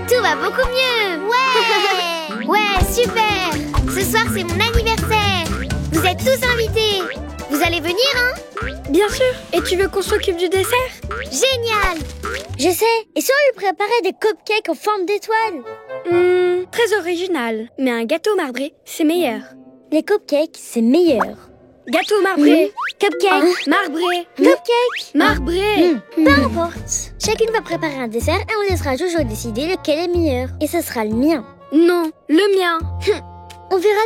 tout va beaucoup mieux. Ouais. Ouais, super. Ce soir, c'est mon anniversaire. Vous êtes tous invités. Vous allez venir, hein? Bien sûr. Et tu veux qu'on s'occupe du dessert? Génial. Je sais. Et si on lui préparait des cupcakes en forme d'étoile? Très original. Mais un gâteau marbré, c'est meilleur. Les cupcakes, c'est meilleur. Gâteau marbré. Cupcake. Marbré. Cupcake. Marbré. Peu importe. Chacune va préparer un dessert et on laissera Jojo décider lequel est meilleur. Et ce sera le mien. Non, le mien. On verra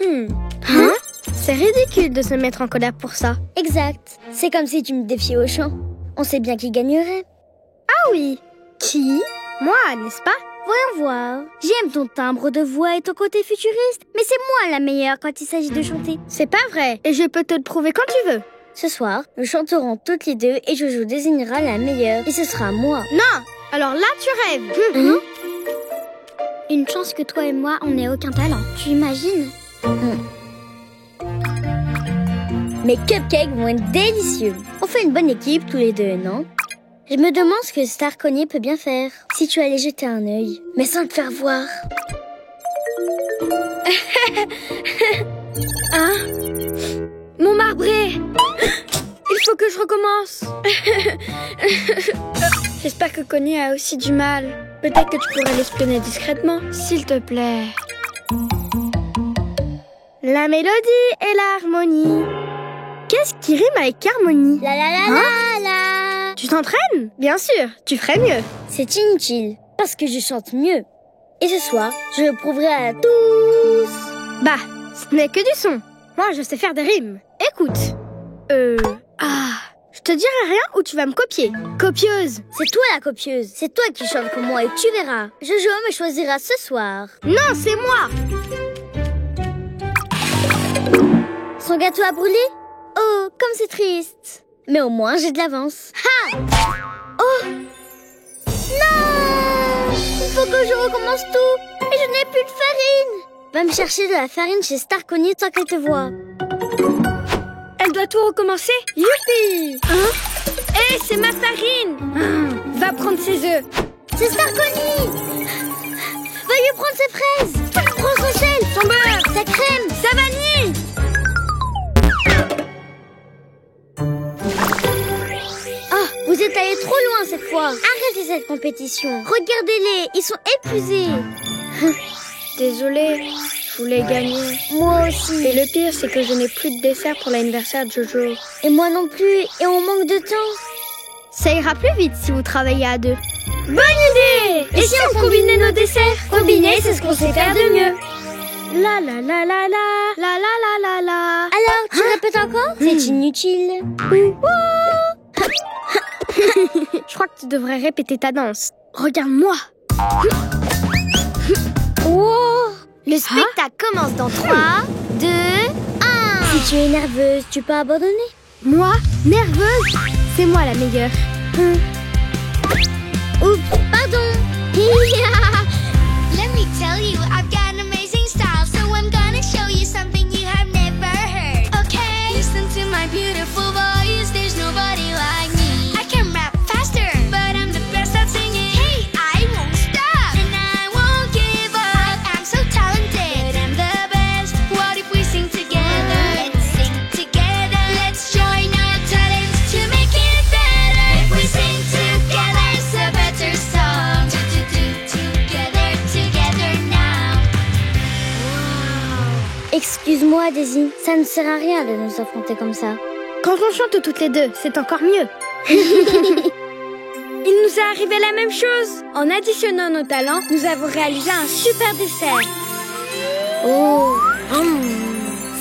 bien. Hein? C'est ridicule de se mettre en colère pour ça. Exact. C'est comme si tu me défiais au chant. On sait bien qui gagnerait. Ah oui. Qui? Moi, n'est-ce pas? Voyons voir. J'aime ton timbre de voix et ton côté futuriste, mais c'est moi la meilleure quand il s'agit de chanter. C'est pas vrai. Et je peux te le prouver quand tu veux. Ce soir, nous chanterons toutes les deux et Jojo désignera la meilleure. Et ce sera moi. Non. Alors là, tu rêves. Une chance que toi et moi, on n'ait aucun talent. Tu imagines? Mes cupcakes vont être délicieux. On fait une bonne équipe tous les deux, non? Je me demande ce que Starconi peut bien faire. Si tu allais jeter un œil, mais sans te faire voir. Hein? Mon marbré. Il faut que je recommence. J'espère que Connie a aussi du mal. Peut-être que tu pourrais l'espionner discrètement, s'il te plaît. La mélodie et l'harmonie. Qu'est-ce qui rime avec harmonie? La la la la la. Tu t'entraînes? Bien sûr, tu ferais mieux. C'est inutile, parce que je chante mieux. Et ce soir, je le prouverai à tous. Bah, ce n'est que du son. Moi, je sais faire des rimes. Écoute. Je te dirai rien ou tu vas me copier. Copieuse. C'est toi la copieuse. C'est toi qui chantes comme moi et tu verras. Jojo me choisira ce soir. Non, c'est moi. Son gâteau a brûlé? Oh, comme c'est triste. Mais au moins, j'ai de l'avance. Ha! Oh! Non! Il faut que je recommence tout. Et je n'ai plus de farine. Va me chercher de la farine chez Starconi tant qu'elle te voit. Elle doit tout recommencer? Youpi! Hein? Hé, c'est ma farine! Va prendre ses œufs. C'est Starconi! Va lui prendre ses fraises. Prends son sel, son beurre, sa crème, sa vanille. Vous êtes allés trop loin cette fois. Arrêtez cette compétition. Regardez-les, ils sont épuisés. Désolée, je voulais gagner. Moi aussi. Et le pire, c'est que je n'ai plus de dessert pour l'anniversaire de Jojo. Et moi non plus, et on manque de temps. Ça ira plus vite si vous travaillez à deux. Bonne idée! Et si on combinait nos desserts? Combiner, c'est ce qu'on sait faire de mieux. La la la la la, la la la la la. Alors, tu répètes encore? C'est inutile. Je crois que tu devrais répéter ta danse. Regarde-moi. Wow. Le spectacle commence dans 3, 2, 1. Si tu es nerveuse, tu peux abandonner. Moi? Nerveuse? C'est moi la meilleure. Oups, pardon. Let me tell you, I've got an amazing style, so I'm gonna show you something you have never heard. Okay, listen to my beautiful voice, there's nobody like me. I can rap faster, but I'm the best at singing. Hey, I won't stop, and I won't give up. I'm so talented, I'm the best. What if we sing together? Let's sing together. Let's join our talents to make it better. If we sing together, it's a better song. Together now. Wow. Excuse-moi, Daisy, ça ne sert à rien de nous affronter comme ça. Quand on chante toutes les deux, c'est encore mieux. Il nous est arrivé la même chose. En additionnant nos talents, nous avons réalisé un super dessert. Oh,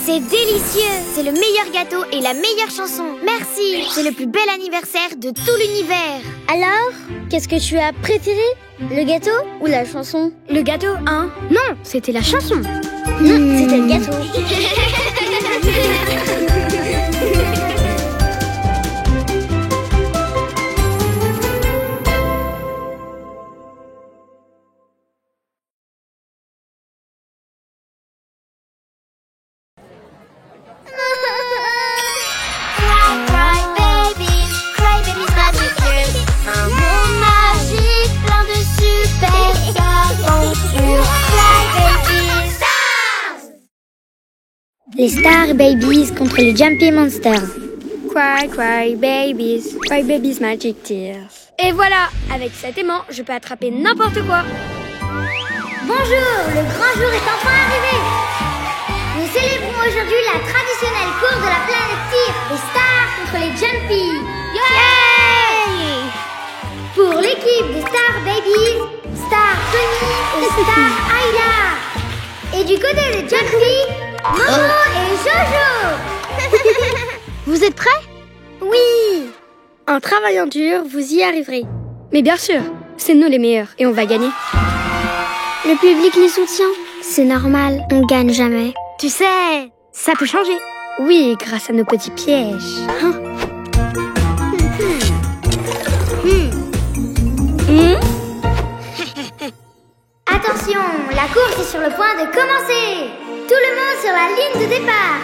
C'est délicieux. C'est le meilleur gâteau et la meilleure chanson. Merci. C'est le plus bel anniversaire de tout l'univers. alors, qu'est-ce que tu as préféré? Le gâteau ou la chanson? Le gâteau, hein? Non, c'était la chanson. Non, c'était le gâteau. Cry babies, magic girls. Un monde magique, plein de super Les Star Babies contre les Jumpy Monsters. Cry, cry, babies, magic tears. Et voilà, avec cet aimant, je peux attraper n'importe quoi. Bonjour, le grand jour est enfin arrivé. Nous célébrons aujourd'hui la traditionnelle course de la planète Tir, les stars contre les Jumpy. Yay! Pour l'équipe des Star Babies, Star Connie et Star Ayla. Et du côté des Jumpy, Momo et Jojo. Vous êtes prêts? Oui. En travaillant dur, vous y arriverez. Mais bien sûr, c'est nous les meilleurs et on va gagner. Le public les soutient. C'est normal, on gagne jamais. Tu sais, ça peut changer. Oui, grâce à nos petits pièges. Attention, la course est sur le point de commencer. Tout le monde sur la ligne de départ.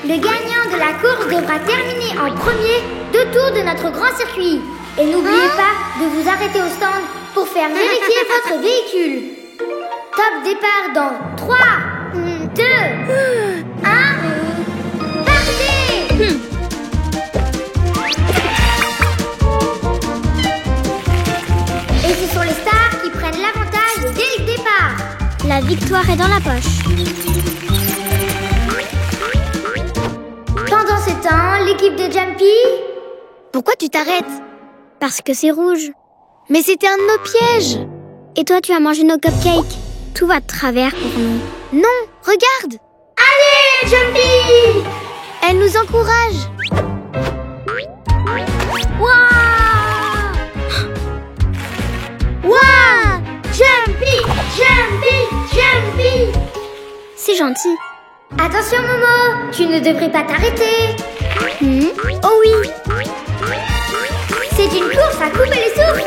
Le gagnant de la course devra terminer en premier 2 tours de notre grand circuit. Et n'oubliez pas de vous arrêter au stand pour faire vérifier votre véhicule. Top départ dans 3, 2, 1, partez! Et ce sont les stars qui prennent l'avantage dès le départ. La victoire est dans la poche. Pendant ce temps, l'équipe de Jumpy... Pourquoi tu t'arrêtes? Parce que c'est rouge. Mais c'était un de nos pièges. Et toi, tu as mangé nos cupcakes. Tout va de travers pour nous. Non, regarde. Allez, Jumpy! Elle nous encourage. Waouh! Waouh! Jumpy! Jumpy! Jumpy! C'est gentil. Attention, Momo, tu ne devrais pas t'arrêter. Oh oui. C'est une course à couper les souffles.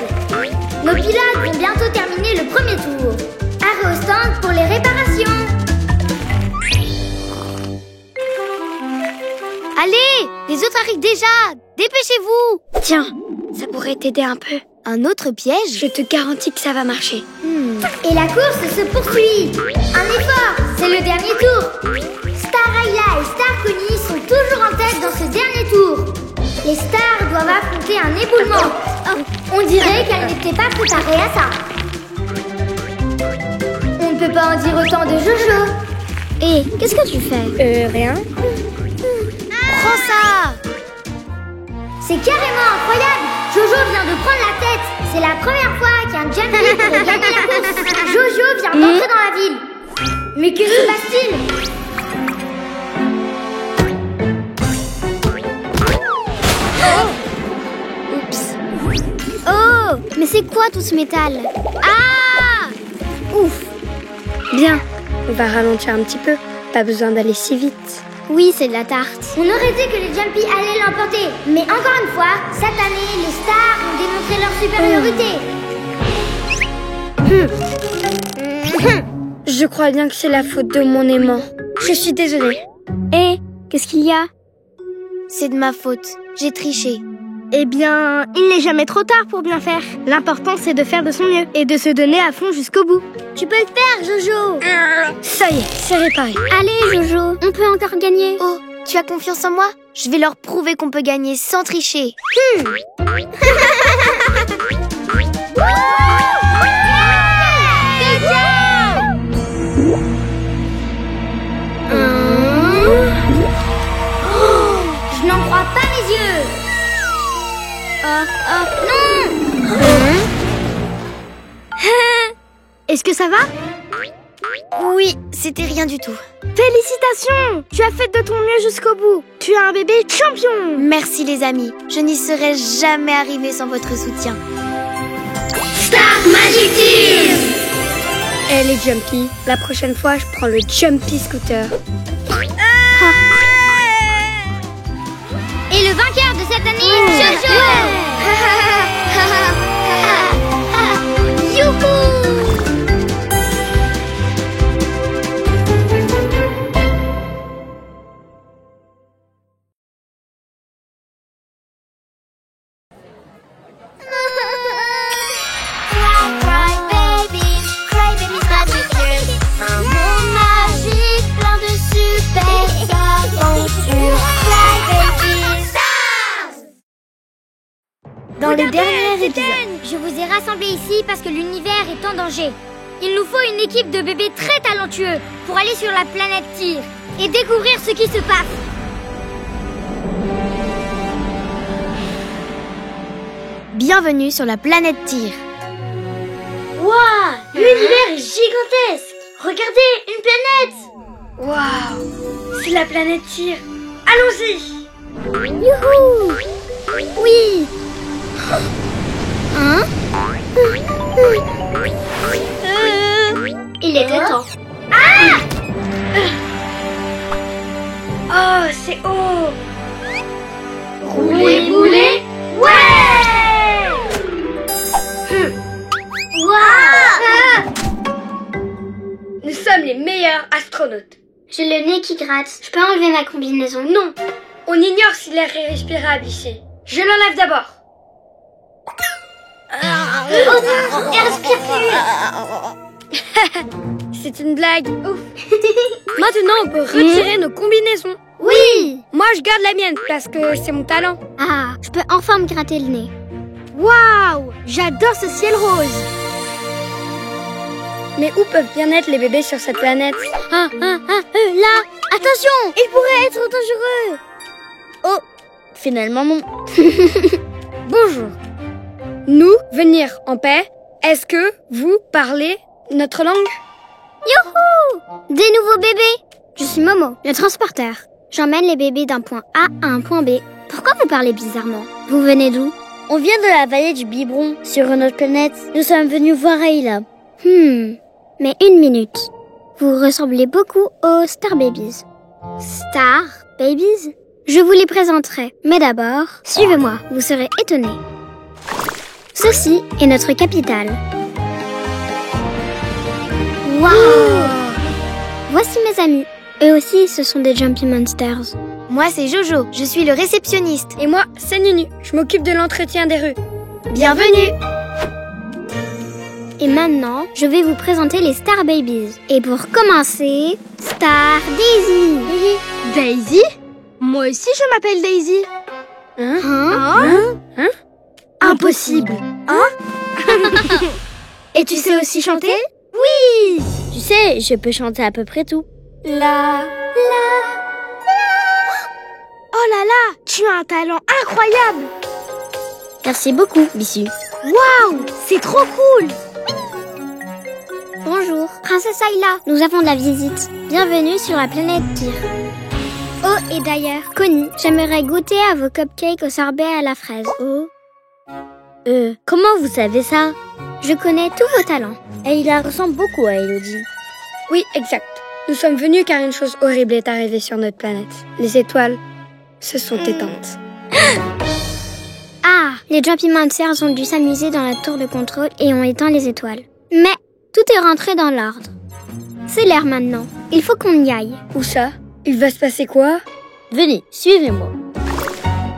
Nos pilotes vont bientôt terminer le premier tour. Arrêt au stand pour les réparations. Allez, les autres arrivent déjà. Dépêchez-vous. Tiens, ça pourrait t'aider un peu. Un autre piège? Je te garantis que ça va marcher. Et la course se poursuit. Un effort, c'est le dernier tour. Star Ayla et Star Connie sont toujours en tête dans ce dernier tour. Les stars doivent affronter un éboulement. On dirait qu'elles n'étaient pas préparées à ça. On ne peut pas en dire autant de Jojo. Et qu'est-ce que tu fais? Rien. Prends ça. C'est carrément incroyable. Jojo vient de prendre la tête. C'est la première fois qu'un Jumpy pourrait gagner la course. Jojo vient d'entrer dans la ville. Mais que se passe-t-il? Oh, mais c'est quoi tout ce métal? Ah! Ouf. Bien, on va ralentir un petit peu. Pas besoin d'aller si vite. Oui, c'est de la tarte. On aurait dit que les Jumpy allaient l'emporter. Mais encore une fois, cette année, les stars ont démontré leur supériorité. Je crois bien que c'est la faute de mon aimant. Je suis désolée. Et qu'est-ce qu'il y a? C'est de ma faute. J'ai triché. Eh bien, il n'est jamais trop tard pour bien faire. L'important, c'est de faire de son mieux et de se donner à fond jusqu'au bout. Tu peux le faire, Jojo. Ça y est, c'est réparé. Allez, Jojo, on peut encore gagner. Oh, tu as confiance en moi? Je vais leur prouver qu'on peut gagner sans tricher. Je n'en crois pas mes yeux. Non. Est-ce que ça va? Oui, c'était rien du tout. Félicitations! Tu as fait de ton mieux jusqu'au bout. Tu es un bébé champion. Merci les amis. Je n'y serais jamais arrivée sans votre soutien. Star Magic Tears! Elle est Jumpy. La prochaine fois, je prends le Jumpy Scooter. Et le vainqueur de cette année, Jojo! Youhou! Cry babies, magic tears. Un monde magique plein de les derniers épisodes. Je vous ai rassemblés ici parce que l'univers est en danger. Il nous faut une équipe de bébés très talentueux pour aller sur la planète Tyr et découvrir ce qui se passe. Bienvenue sur la planète Tyr. Waouh, l'univers est gigantesque. Regardez, une planète. Waouh, c'est la planète Tyr. Allons-y. Youhou! Oui! Hein? Il était temps. Oh, c'est haut. Rouler, bouler. Ouais! Waouh! Nous sommes les meilleurs astronautes. J'ai le nez qui gratte. Je peux enlever ma combinaison? Non. On ignore si l'air est respirable ici. Je l'enlève d'abord. Oh non, elle respire plus. C'est une blague. Ouf. Maintenant, on peut retirer nos combinaisons. Oui! Moi, je garde la mienne parce que c'est mon talent. Ah, je peux enfin me gratter le nez. Waouh, j'adore ce ciel rose. Mais où peuvent bien être les bébés sur cette planète? Là! Attention! Il pourrait être dangereux. Oh, finalement non. Bonjour. Nous, venir en paix. Est-ce que vous parlez notre langue? Youhou! Des nouveaux bébés! Je suis Momo, le transporteur. J'emmène les bébés d'un point A à un point B. Pourquoi vous parlez bizarrement? Vous venez d'où? On vient de la vallée du Biberon, sur une autre planète. Nous sommes venus voir Ayla. Mais une minute. Vous ressemblez beaucoup aux Star Babies. Star Babies? Je vous les présenterai. Mais d'abord, suivez-moi, vous serez étonnés. Ceci est notre capitale. Waouh! Voici mes amis. Eux aussi, ce sont des Jumpy Monsters. Moi, c'est Jojo. Je suis le réceptionniste. Et moi, c'est Nunu. Je m'occupe de l'entretien des rues. Bienvenue! Et maintenant, je vais vous présenter les Star Babies. Et pour commencer, Star Daisy. Daisy? Moi aussi, je m'appelle Daisy. Impossible. Et tu sais aussi chanter? Oui! Tu sais, je peux chanter à peu près tout. Oh là là, tu as un talent incroyable. Merci beaucoup, Bissu. Waouh, c'est trop cool. Bonjour, Princesse Ayla. Nous avons de la visite. Bienvenue sur la planète Tyr. Oh, et d'ailleurs, Connie, j'aimerais goûter à vos cupcakes au sorbet à la fraise. Oh. Comment vous savez ça? Je connais tous vos talents. Ayla ressemble beaucoup à Elodie. Oui, exact. Nous sommes venus car une chose horrible est arrivée sur notre planète. Les étoiles se sont éteintes. Ah, les Jumpy Monsters ont dû s'amuser dans la tour de contrôle et ont éteint les étoiles. Mais tout est rentré dans l'ordre. C'est l'heure maintenant. Il faut qu'on y aille. Où ça? Il va se passer quoi? Venez, suivez-moi.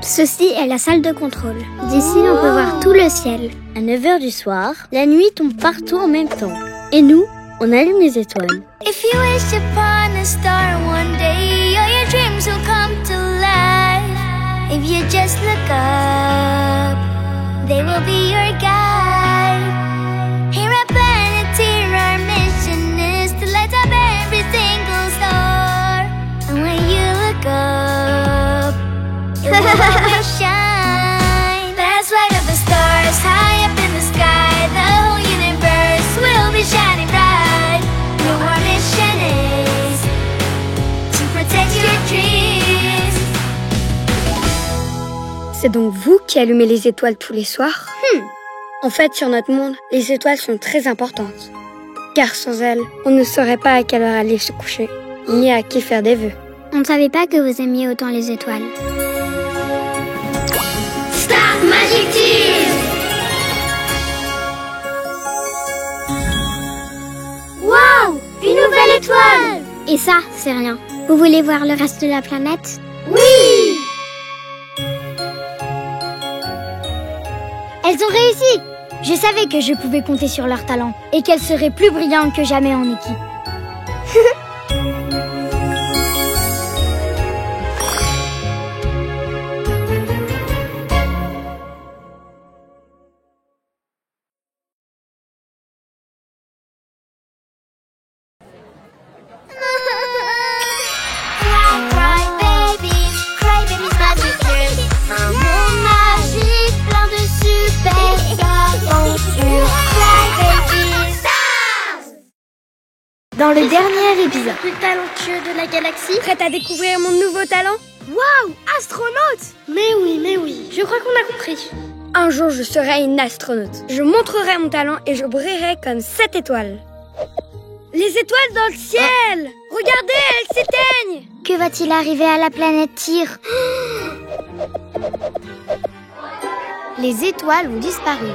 Ceci est la salle de contrôle. D'ici, on peut voir tout le ciel. À 9h du soir, la nuit tombe partout en même temps. Et nous, on allume les étoiles. If you wish upon a star one day, all your dreams will come to life. If you just look up, they will be your guide. Here at Planet Tyr, our mission is to light up every single star. And when you look up, it will always shine. Let's light up the stars high up in the sky. The whole universe will be shining bright. Our mission is to protect your dreams. C'est donc vous qui allumez les étoiles tous les soirs? En fait, sur notre monde, les étoiles sont très importantes. Car sans elles, on ne saurait pas à quelle heure aller se coucher, ni à qui faire des vœux. On ne savait pas que vous aimiez autant les étoiles. Star Magic Team. Waouh! Une nouvelle étoile! Et ça, c'est rien. Vous voulez voir le reste de la planète? Oui! Elles ont réussi! Je savais que je pouvais compter sur leur talent et qu'elles seraient plus brillantes que jamais en équipe. Dans le dernier épisode. Plus talentueux de la galaxie. Prête à découvrir mon nouveau talent? Waouh, astronaute! Mais oui, je crois qu'on a compris. Un jour, je serai une astronaute. Je montrerai mon talent et je brillerai comme 7 étoiles. Les étoiles dans le ciel! Regardez, elles s'éteignent! Que va-t-il arriver à la planète Tyr? Les étoiles ont disparu.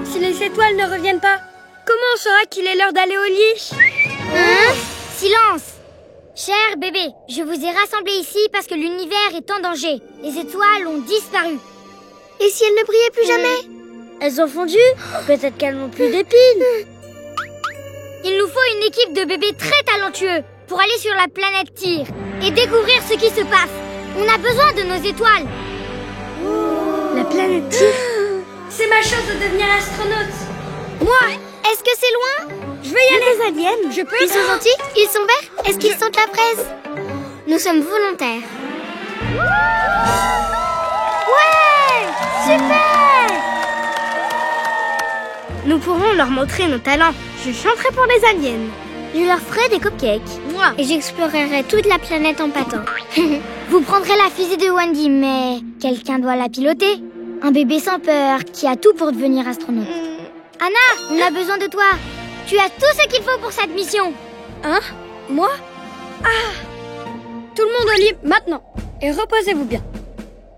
Si les étoiles ne reviennent pas, comment on saura qu'il est l'heure d'aller au lit? Silence! Cher bébé, je vous ai rassemblés ici parce que l'univers est en danger. Les étoiles ont disparu. Et si elles ne brillaient plus jamais? Elles ont fondu? Peut-être qu'elles n'ont plus d'épines. Il nous faut une équipe de bébés très talentueux pour aller sur la planète Tyr et découvrir ce qui se passe. On a besoin de nos étoiles. La planète Tyr? C'est ma chance de devenir astronaute. Moi, Est-ce que c'est loin? je vais y aller. Les aliens? Je peux? Ils sont gentils? Ils sont verts? Est-ce qu'ils sentent la fraise? Nous sommes volontaires. Ouais! Super! Nous pourrons leur montrer nos talents. Je chanterai pour les aliens. Je leur ferai des cupcakes. Moi. Et j'explorerai toute la planète en patin. Vous prendrez la fusée de Wendy, mais quelqu'un doit la piloter. Un bébé sans peur qui a tout pour devenir astronaute. Anna, on a besoin de toi. Tu as tout ce qu'il faut pour cette mission. Hein? Moi? Ah! Tout le monde au lit maintenant. Et reposez-vous bien.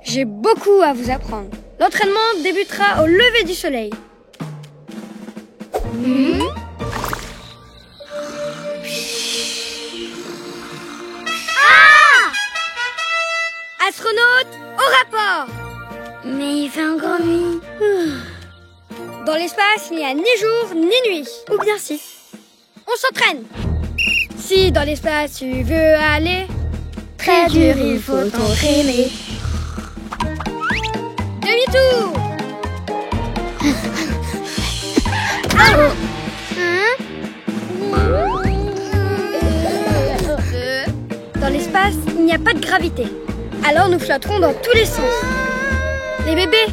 J'ai beaucoup à vous apprendre. L'entraînement débutera au lever du soleil. Astronaute, au rapport! Mais il fait encore nuit. Dans l'espace, il n'y a ni jour ni nuit. Ou bien si. On s'entraîne. Si dans l'espace tu veux aller, Très dur, il faut t'entraîner. demi-tour. Dans l'espace, il n'y a pas de gravité. Alors nous flotterons dans tous les sens. Les bébés,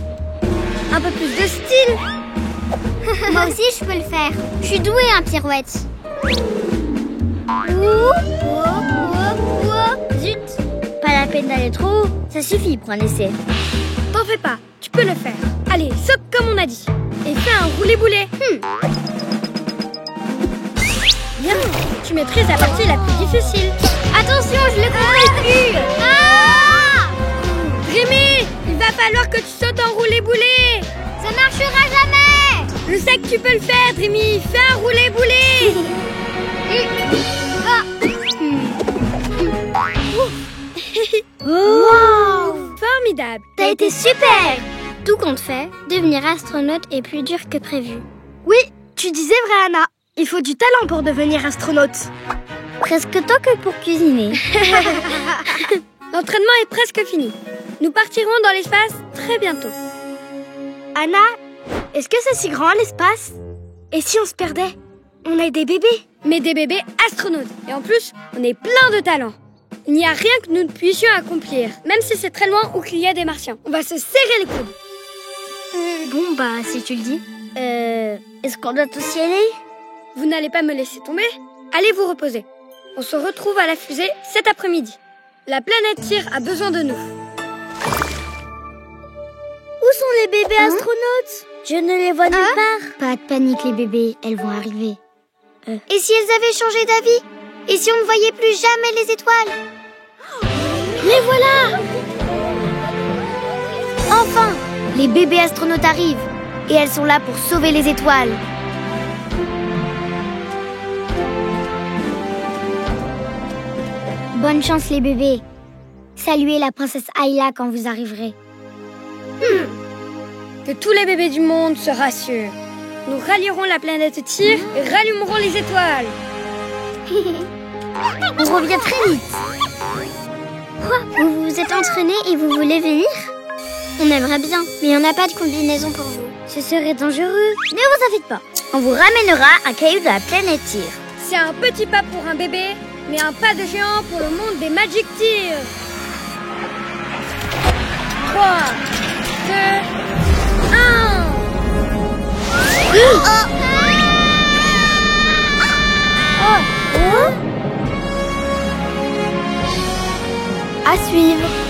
un peu plus de style. Moi aussi, je peux le faire. Je suis douée en pirouette. Zut, pas la peine d'aller trop haut. Ça suffit pour un essai. T'en fais pas, tu peux le faire. Allez, saute comme on a dit. Et fais un roulé-boulet. Bien, tu maîtrises la partie la plus difficile. Attention, je le comprends plus. Ah! Rémi, il va falloir que tu sautes en roulé-boulet. Ça marchera jamais. Je sais que tu peux le faire, Rémi. Fais un roulé-boulet. Wow! Formidable. T'as été super. Tout compte fait, devenir astronaute est plus dur que prévu. Oui, tu disais vrai, Anna. Il faut du talent pour devenir astronaute. Presque tant que pour cuisiner. L'entraînement est presque fini. Nous partirons dans l'espace très bientôt. Anna, est-ce que c'est si grand l'espace? Et si on se perdait? On a des bébés. Mais des bébés astronautes. Et en plus, on est plein de talent. Il n'y a rien que nous ne puissions accomplir, même si c'est très loin ou qu'il y a des martiens. On va se serrer les coudes. Bon, bah, si tu le dis. Est-ce qu'on doit aussi aller? Vous n'allez pas me laisser tomber? Allez vous reposer. On se retrouve à la fusée cet après-midi. La planète Tyr a besoin de nous. Où sont les bébés astronautes? Je ne les vois nulle part. Pas de panique les bébés, elles vont arriver. Et si elles avaient changé d'avis? Et si on ne voyait plus jamais les étoiles? Les voilà! Enfin! Les bébés astronautes arrivent. Et elles sont là pour sauver les étoiles. Bonne chance les bébés. Saluez la princesse Ayla quand vous arriverez. Que tous les bébés du monde se rassurent. Nous rallierons la planète Tyr et rallumerons les étoiles. On revient très vite. Quoi? Vous vous êtes entraînés et vous voulez venir? On aimerait bien, mais on n'a pas de combinaison pour vous. Ce serait dangereux. Ne vous inquiétez pas. On vous ramènera un caillou de la planète Tyr. C'est un petit pas pour un bébé, mais un pas de géant pour le monde des Magic Tyr. 3, 2, 1. Oh, À suivre.